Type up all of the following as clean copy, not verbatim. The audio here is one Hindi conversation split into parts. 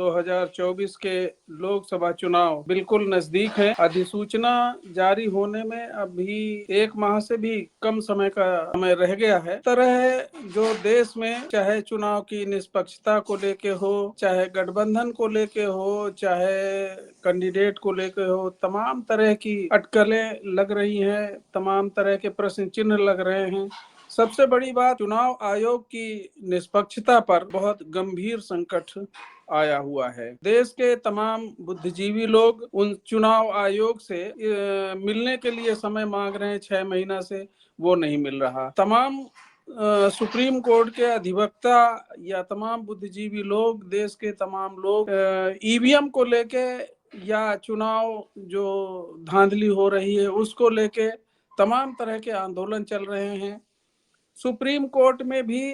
2024 के लोकसभा चुनाव बिल्कुल नजदीक है। अधिसूचना जारी होने में अभी 1 माह से भी कम समय का समय रह गया है। तरह जो देश में चाहे चुनाव की निष्पक्षता को लेके हो, चाहे गठबंधन को लेके हो, चाहे कैंडिडेट को लेके हो, तमाम तरह की अटकलें लग रही हैं, तमाम तरह के प्रश्न चिन्ह लग रहे हैं। सबसे बड़ी बात, चुनाव आयोग की निष्पक्षता पर बहुत गंभीर संकट आया हुआ है। देश के तमाम बुद्धिजीवी लोग उन चुनाव आयोग से मिलने के लिए समय मांग रहे हैं। 6 महीना से वो नहीं मिल रहा। तमाम सुप्रीम कोर्ट के अधिवक्ता या तमाम बुद्धिजीवी लोग, देश के तमाम लोग ईवीएम को लेके या चुनाव जो धांधली हो रही है उसको लेके तमाम तरह के आंदोलन चल रहे हैं। सुप्रीम कोर्ट में भी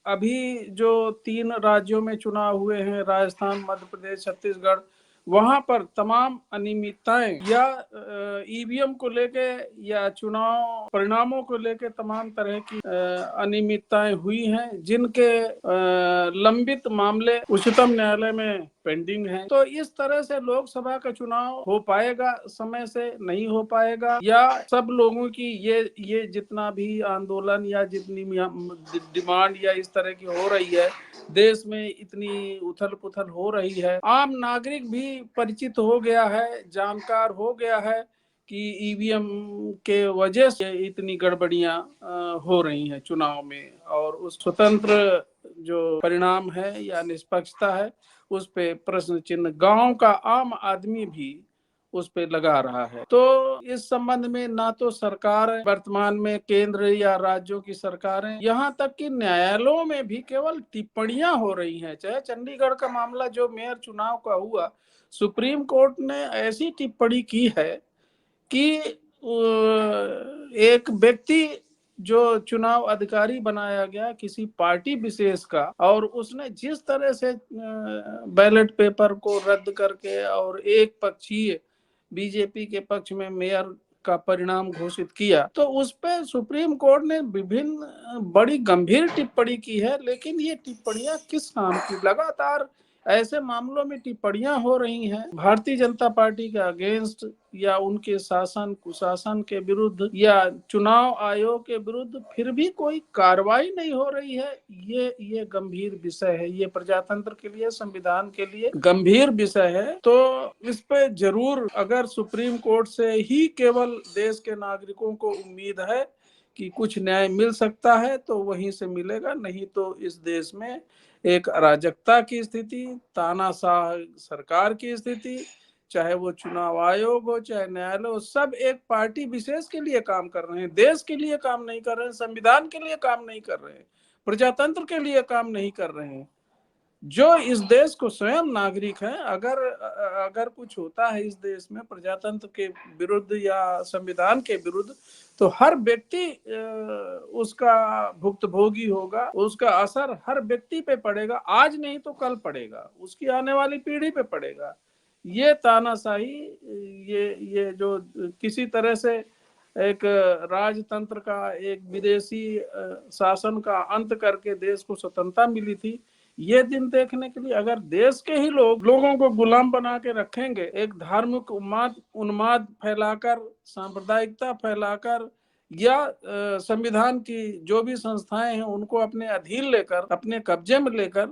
अभी जो 3 राज्यों में चुनाव हुए हैं, राजस्थान, मध्य प्रदेश, छत्तीसगढ़, वहां पर तमाम अनियमितताएं या ईवीएम को लेके या चुनाव परिणामों को लेके तमाम तरह की अनियमितताएं हुई हैं, जिनके लंबित मामले उच्चतम न्यायालय में पेंडिंग हैं। तो इस तरह से लोकसभा का चुनाव हो पाएगा, समय से नहीं हो पाएगा, या सब लोगों की ये जितना भी आंदोलन या जितनी डिमांड या इस तरह की हो रही है, देश में इतनी उथल पुथल हो रही है, आम नागरिक भी परिचित हो गया है, जानकार हो गया है कि ईवीएम के वजह से इतनी गड़बड़ियां हो रही हैं चुनाव में, और उस स्वतंत्र जो परिणाम है या निष्पक्षता है उस पे प्रश्न चिन्ह गांव का आम आदमी भी उस पे लगा रहा है। तो इस संबंध में ना तो सरकार, वर्तमान में केंद्र या राज्यों की सरकारें, यहाँ तक कि न्यायालयों में भी केवल टिप्पणियां हो रही हैं। चाहे चंडीगढ़ का मामला जो मेयर चुनाव का हुआ, सुप्रीम कोर्ट ने ऐसी टिप्पणी की है कि एक व्यक्ति जो चुनाव अधिकारी बनाया गया किसी पार्टी विशेष का, और उसने जिस तरह से बैलेट पेपर को रद्द करके और एक पक्षीय बीजेपी के पक्ष में मेयर का परिणाम घोषित किया, तो उस पर सुप्रीम कोर्ट ने विभिन्न बड़ी गंभीर टिप्पणी की है। लेकिन ये टिप्पणियां किस काम की? लगातार ऐसे मामलों में टिप्पणियां हो रही हैं भारतीय जनता पार्टी के अगेंस्ट, या उनके शासन कुशासन के विरुद्ध, या चुनाव आयोग के विरुद्ध, फिर भी कोई कार्रवाई नहीं हो रही है। ये गंभीर विषय है, ये प्रजातंत्र के लिए, संविधान के लिए गंभीर विषय है। तो इस पे जरूर, अगर सुप्रीम कोर्ट से ही केवल देश के नागरिकों को उम्मीद है कि कुछ न्याय मिल सकता है तो वहीं से मिलेगा, नहीं तो इस देश में एक अराजकता की स्थिति, तानाशाह सरकार की स्थिति, चाहे वो चुनाव आयोग हो, चाहे न्यायालय हो, सब एक पार्टी विशेष के लिए काम कर रहे हैं, देश के लिए काम नहीं कर रहे हैं, संविधान के लिए काम नहीं कर रहे हैं, प्रजातंत्र के लिए काम नहीं कर रहे हैं। जो इस देश को स्वयं नागरिक हैं, अगर कुछ होता है इस देश में प्रजातंत्र के विरुद्ध या संविधान के विरुद्ध, तो हर व्यक्ति उसका भुक्तभोगी होगा, उसका असर हर व्यक्ति पे पड़ेगा, आज नहीं तो कल पड़ेगा, उसकी आने वाली पीढ़ी पे पड़ेगा। ये तानाशाही, ये जो किसी तरह से एक राजतंत्र का, एक विदेशी शासन का अंत करके देश को स्वतंत्रता मिली थी, ये दिन देखने के लिए अगर देश के ही लोगों को गुलाम बना के रखेंगे, एक धार्मिक उन्माद फैलाकर, सांप्रदायिकता फैलाकर, या संविधान की जो भी संस्थाएं हैं उनको अपने अधीन लेकर, अपने कब्जे में लेकर,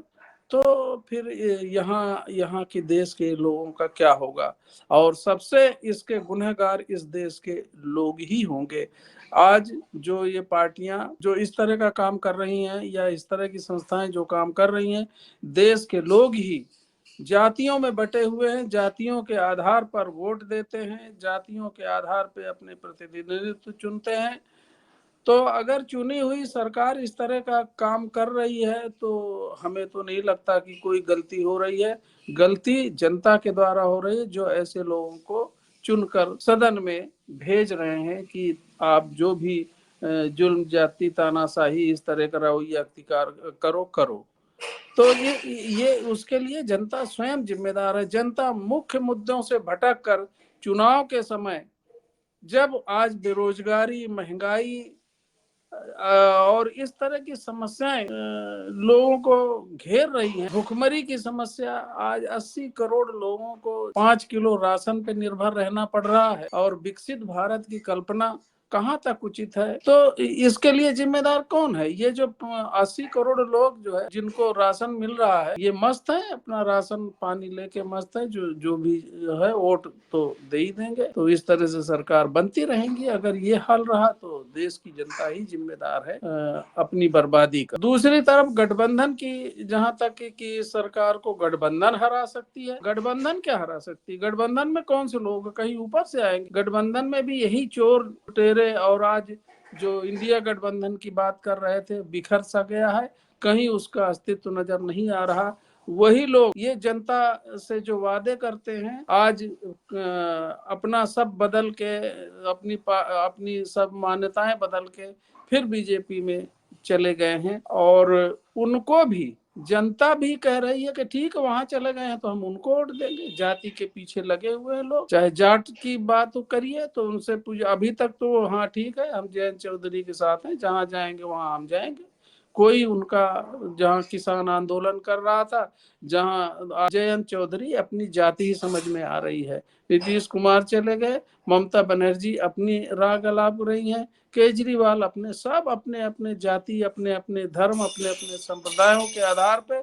तो फिर यहाँ की देश के लोगों का क्या होगा? और सबसे इसके गुनहगार इस देश के लोग ही होंगे। आज जो ये पार्टियां जो इस तरह का काम कर रही हैं, या इस तरह की संस्थाएं जो काम कर रही हैं, देश के लोग ही जातियों में बटे हुए हैं, जातियों के आधार पर वोट देते हैं, जातियों के आधार पर अपने प्रतिनिधित्व चुनते हैं। तो अगर चुनी हुई सरकार इस तरह का काम कर रही है तो हमें तो नहीं लगता कि कोई गलती हो रही है। गलती जनता के द्वारा हो रही है, जो ऐसे लोगों को चुनकर सदन में भेज रहे हैं कि आप जो भी जुल्म, जाति, तानाशाही, इस तरह का रवैया अख्तियार करो। तो ये उसके लिए जनता स्वयं जिम्मेदार है। जनता मुख्य मुद्दों से भटक कर चुनाव के समय, जब आज बेरोजगारी, महंगाई और इस तरह की समस्याएं लोगों को घेर रही हैं। भुखमरी की समस्या, आज 80 करोड़ लोगों को 5 किलो राशन पे निर्भर रहना पड़ रहा है, और विकसित भारत की कल्पना कहाँ तक उचित है? तो इसके लिए जिम्मेदार कौन है? ये जो 80 करोड़ लोग जो है जिनको राशन मिल रहा है, ये मस्त है, अपना राशन पानी लेके मस्त है, जो भी है वोट तो दे ही देंगे। तो इस तरह से सरकार बनती रहेंगी। अगर ये हाल रहा तो देश की जनता ही जिम्मेदार है अपनी बर्बादी का। दूसरी तरफ गठबंधन की जहां तक कि सरकार को गठबंधन हरा सकती है, गठबंधन क्या हरा सकती है? गठबंधन में कौन से लोग कहीं ऊपर से आएंगे? गठबंधन में भी यही चोर लुटेरे, और आज जो इंडिया गठबंधन की बात कर रहे थे, बिखर सा गया है, कहीं उसका अस्तित्व नजर नहीं आ रहा। वही लोग ये जनता से जो वादे करते हैं, आज अपना सब बदल के, अपनी सब मान्यताएं बदल के फिर बीजेपी में चले गए हैं। और उनको भी जनता भी कह रही है कि ठीक है, वहां चले गए हैं तो हम उनको वोट देंगे। जाति के पीछे लगे हुए हैं लोग। चाहे जाट की बात करिए तो उनसे पूछे, अभी तक तो हाँ ठीक है, हम जयंत चौधरी के साथ हैं, जहां जाएंगे वहां हम जाएंगे। कोई उनका, जहां किसान आंदोलन कर रहा था, जहां जयंत चौधरी अपनी जाति ही समझ में आ रही है। नीतीश कुमार चले गए, ममता बनर्जी अपनी राह गलाप रही हैं, केजरीवाल अपने, सब अपने अपने जाति, अपने अपने धर्म, अपने अपने संप्रदायों के आधार पे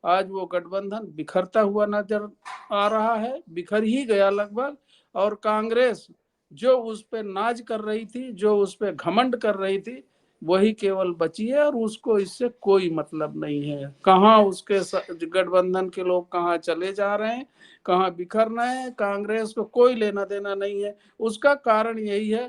आज वो गठबंधन बिखरता हुआ नजर आ रहा है, बिखर ही गया लगभग। और कांग्रेस जो उस पे नाज कर रही थी, जो उस पे घमंड कर रही थी, वही केवल बची है, और उसको इससे कोई मतलब नहीं है। कहाँ उसके गठबंधन के लोग कहाँ चले जा रहे हैं, कहाँ बिखर रहे हैं, कांग्रेस को कोई लेना देना नहीं है। उसका कारण यही है,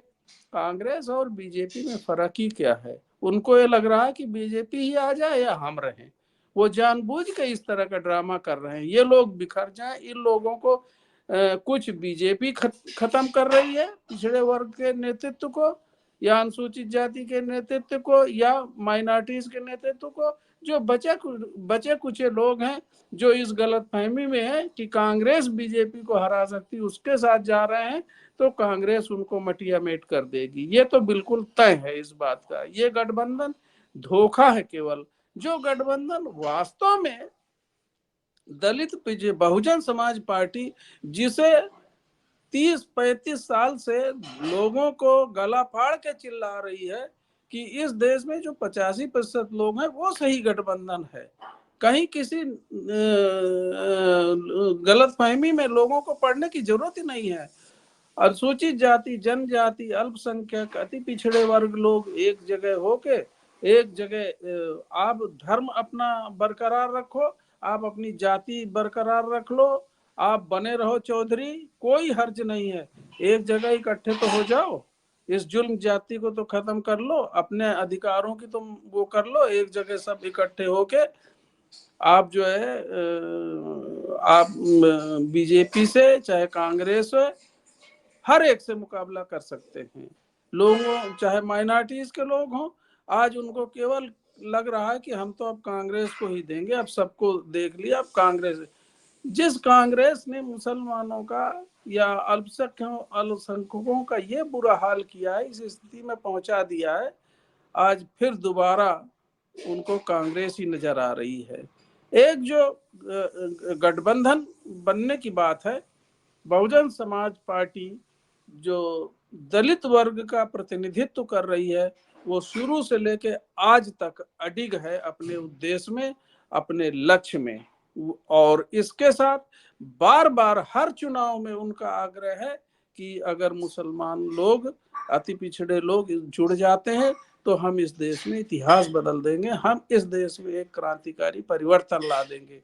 कांग्रेस और बीजेपी में फर्क ही क्या है? उनको ये लग रहा है कि बीजेपी ही आ जाए या हम रहें। वो जानबूझ के इस तरह का ड्रामा कर रहे हैं, ये लोग बिखर जाएं। इन लोगों को कुछ बीजेपी खत्म कर रही है, पिछड़े वर्ग के नेतृत्व को, या अनुसूचित जाति के नेतृत्व को, या माइनॉरिटीज के नेतृत्व को। जो बचे कुछ लोग हैं जो इस गलत फहमी में है कि कांग्रेस बीजेपी को हरा सकती, उसके साथ जा रहे हैं, तो कांग्रेस उनको मटिया मेट कर देगी। ये तो बिल्कुल तय है इस बात का। ये गठबंधन धोखा है केवल। जो गठबंधन वास्तव में दलित बहुजन समाज पार्टी, जिसे 30-35 साल से लोगों को गला फाड़ के चिल्ला रही है कि इस देश में जो 85% लोग हैं वो सही गठबंधन है, कहीं किसी गलत फहमी में लोगों को पढ़ने की जरूरत ही नहीं है। अनुसूचित जाति, जनजाति, अल्पसंख्यक, अति पिछड़े वर्ग लोग एक जगह होके, एक जगह आप धर्म अपना बरकरार रखो, आप अपनी जाति बरकरार रख लो, आप बने रहो चौधरी, कोई हर्ज नहीं है। एक जगह इकट्ठे तो हो जाओ, इस जुल्म जाति को तो खत्म कर लो, अपने अधिकारों की तो वो कर लो। एक जगह सब इकट्ठे होके आप जो है आप बीजेपी से चाहे कांग्रेस से हर एक से मुकाबला कर सकते हैं। लोगों, चाहे माइनॉरिटीज के लोग हों, आज उनको केवल लग रहा है कि हम तो अब कांग्रेस को ही देंगे, अब सबको देख लिया, अब कांग्रेस। जिस कांग्रेस ने मुसलमानों का या अल्पसंख्यकों का ये बुरा हाल किया है, इस स्थिति में पहुंचा दिया है, आज फिर दोबारा उनको कांग्रेस ही नजर आ रही है। एक जो गठबंधन बनने की बात है, बहुजन समाज पार्टी जो दलित वर्ग का प्रतिनिधित्व कर रही है, वो शुरू से लेके आज तक अडिग है अपने उद्देश्य में, अपने लक्ष्य में। और इसके साथ बार बार हर चुनाव में उनका आग्रह है कि अगर मुसलमान लोग, अति पिछड़े लोग जुड़ जाते हैं तो हम इस देश में इतिहास बदल देंगे, हम इस देश में एक क्रांतिकारी परिवर्तन ला देंगे।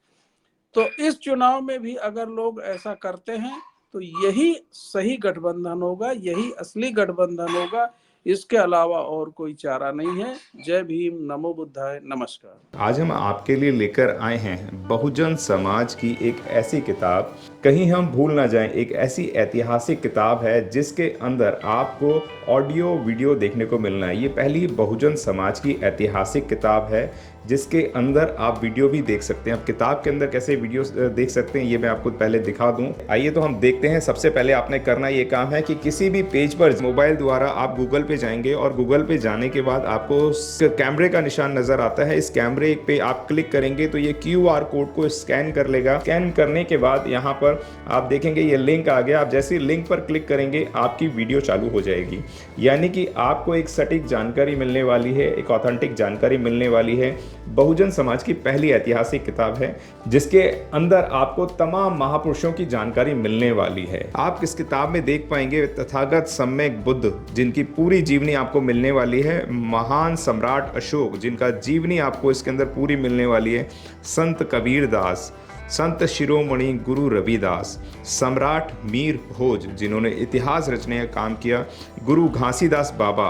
तो इस चुनाव में भी अगर लोग ऐसा करते हैं तो यही सही गठबंधन होगा, यही असली गठबंधन होगा। इसके अलावा और कोई चारा नहीं है। जय भीम, नमो बुद्धाय, नमस्कार। आज हम आपके लिए लेकर आए हैं बहुजन समाज की एक ऐसी किताब, कहीं हम भूल ना जाएं, एक ऐसी ऐतिहासिक किताब है जिसके अंदर आपको ऑडियो वीडियो देखने को मिलना है। ये पहली बहुजन समाज की ऐतिहासिक किताब है जिसके अंदर आप वीडियो भी देख सकते हैं। अब किताब के अंदर कैसे वीडियो देख सकते हैं ये मैं आपको पहले दिखा दूं। आइए तो हम देखते हैं। सबसे पहले आपने करना ये काम है कि किसी भी पेज पर मोबाइल द्वारा आप गूगल पे जाएंगे और गूगल पे जाने के बाद आपको कैमरे का निशान नजर आता है। इस कैमरे पे आप क्लिक करेंगे तो ये QR कोड को स्कैन कर लेगा। स्कैन करने के बाद यहाँ पर आप देखेंगे ये लिंक आ गया। आप जैसे लिंक पर क्लिक करेंगे आपकी वीडियो चालू हो जाएगी, यानी कि आपको एक सटीक जानकारी मिलने वाली है, एक ऑथेंटिक जानकारी मिलने वाली है। बहुजन समाज की पहली ऐतिहासिक किताब है जिसके अंदर आपको तमाम महापुरुषों की जानकारी मिलने वाली है। आप इस किताब में देख पाएंगे तथागत सम्यक बुद्ध जिनकी पूरी जीवनी आपको मिलने वाली है, महान सम्राट अशोक जिनका जीवनी आपको इसके अंदर पूरी मिलने वाली है, संत कबीर दास, संत शिरोमणि गुरु रविदास, सम्राट मीर भोज जिन्होंने इतिहास रचने का काम किया, गुरु घासीदास बाबा,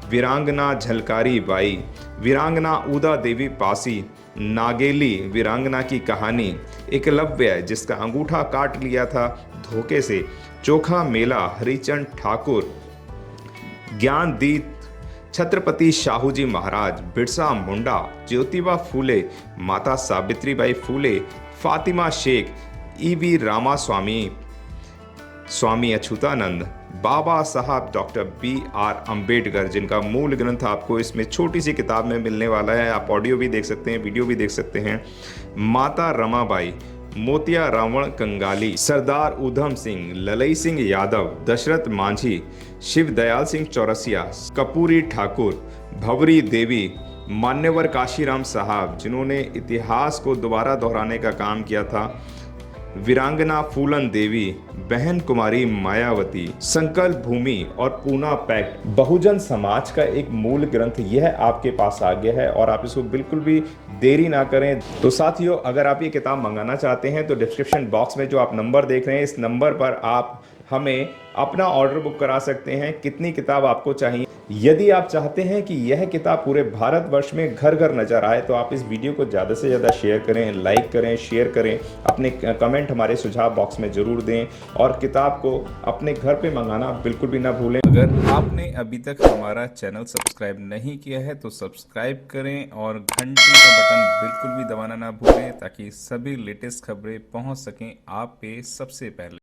वीरांगना झलकारी बाई, वीरांगना उदा देवी पासी, नागेली वीरांगना की कहानी, एकलव्य जिसका अंगूठा काट लिया था धोखे से, चोखा मेला हरिचंद ठाकुर, ज्ञानदीप छत्रपति शाहूजी महाराज, बिरसा मुंडा, ज्योतिबा फूले, माता सावित्रीबाई फूले, फातिमा शेख, EV रामास्वामी, स्वामी अच्युतानंद, बाबा साहब डॉक्टर BR अंबेडकर जिनका मूल ग्रंथ आपको इसमें छोटी सी किताब में मिलने वाला है। आप ऑडियो भी देख सकते हैं, वीडियो भी देख सकते हैं। माता रमाबाई, मोतिया रावण कंगाली, सरदार उधम सिंह, ललई सिंह यादव, दशरथ मांझी, शिव दयाल सिंह चौरसिया, कपूरी ठाकुर, भवरी देवी, मान्यवर काशीराम साहब जिन्होंने इतिहास को दोबारा दोहराने का काम किया था, वीरांगना फूलन देवी, बहन कुमारी मायावती, संकल्प भूमि और पूना पैक्ट। बहुजन समाज का एक मूल ग्रंथ यह आपके पास आ गया है और आप इसको बिल्कुल भी देरी ना करें। तो साथियों, अगर आप ये किताब मंगाना चाहते हैं तो डिस्क्रिप्शन बॉक्स में जो आप नंबर देख रहे हैं इस नंबर पर आप हमें अपना ऑर्डर बुक करा सकते हैं। कितनी किताब आपको चाहिए? यदि आप चाहते हैं कि यह किताब पूरे भारतवर्ष में घर घर नजर आए तो आप इस वीडियो को ज़्यादा से ज़्यादा शेयर करें, लाइक करें, शेयर करें, अपने कमेंट हमारे सुझाव बॉक्स में ज़रूर दें और किताब को अपने घर पे मंगाना बिल्कुल भी ना भूलें। अगर आपने अभी तक हमारा चैनल सब्सक्राइब नहीं किया है तो सब्सक्राइब करें और घंटी का बटन बिल्कुल भी दबाना ना भूलें ताकि सभी लेटेस्ट खबरें पहुंच सकें आप पे सबसे पहले।